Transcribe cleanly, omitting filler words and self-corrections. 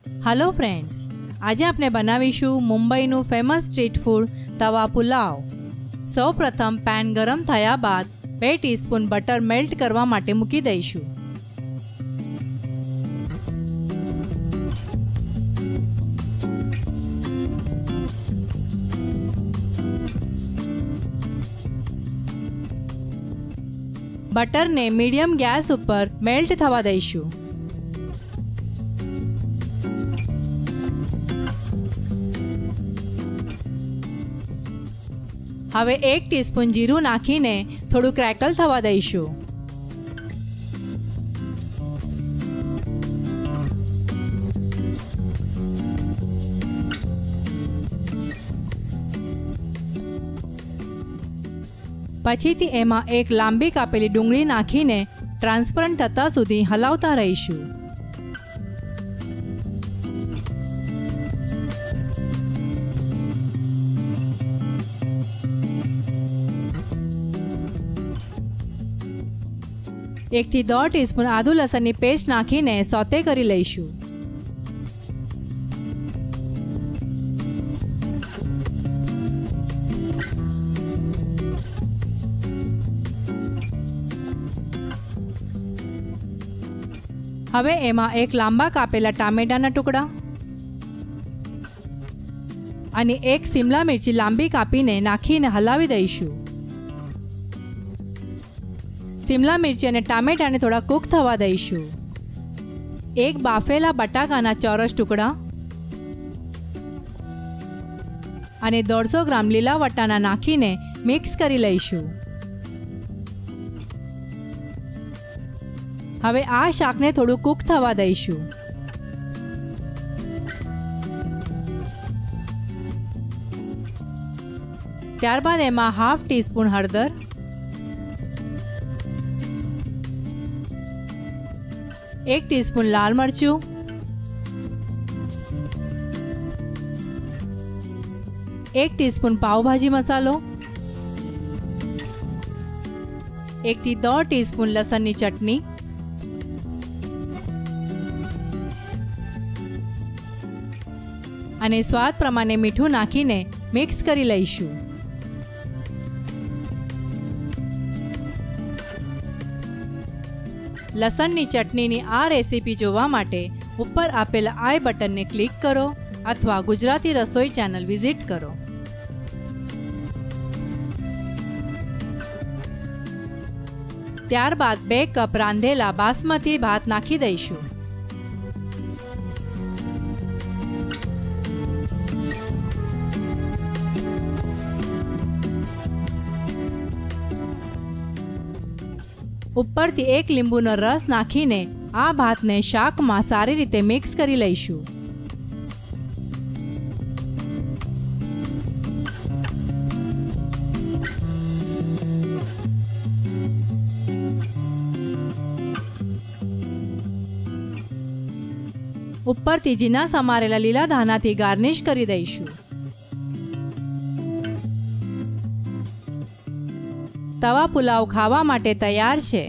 Hello friends, आज आपने बनावीशुं मुंबईનું famous street food तवा पुलाव। सौ प्रथम पेन गरम थया बाद 2 टीस्पून बटर मेल्ट करवा माटे मूकी दईशुं। बटर ने मीडियम गैस पर मेल्ट थवा दईशुं। हवे 1 टीस्पून जीरु नाखीने थोड़ू क्रेकल थवा दईशुं। पछीथी एमां एक लांबी कापेली डूंगળી नाखीने ट्रांसपरंट थता सुधी हलावता रहीशुं। एक थी 1.5 टीस्पून आदू लसणनी पेस्ट नाखीने सौते करी लईशुं। हवे एमां एक लांबा कापेला टामेटाना टुकड़ा अने एक शिमला मिर्ची लांबी कापीने नाखीने हलावी दईशुं। शिमला मिर्ची अने टामेटाने थोड़ा कूक थवा दईशुं। एक बाफेला बटाकाना चौरस टुकड़ा अने 150 ग्राम लीला वटाणा नाखीने मिक्स करी लईशुं। हवे आ शाकने थोड़ू कूक थवा दईशुं। त्यारबाद एमां 1/2 टीस्पून हळदर, 1 टीस्पून लाल मरचुं, 1 टीस्पून पावभाजी मसालो, 1 થી 1.5 टीस्पून लसणनी चटनी, અને સ્વાદ પ્રમાણે મીઠું નાખીને મિક્સ કરી લઈશું। લસણની ચટણીની આ રેસીપી જોવા માટે ઉપર આપેલા આઈ બટનને ક્લિક કરો અથવા ગુજરાતી રસોઈ ચેનલ વિઝિટ કરો। ત્યારબાદ 2 કપ રાંધેલા બાસમતી ભાત નાખી દઈશું। ઉપરથી 1 લીંબુનો રસ નાખીને આ ભાતને શાકમાં સારી રીતે મિક્સ કરી લઈશું। ઉપરથી ઝીણા સમારેલા લીલા ધાણાથી ગાર્નિશ કરી દઈશું। तवा पुलाव खावा माटे तैयार है।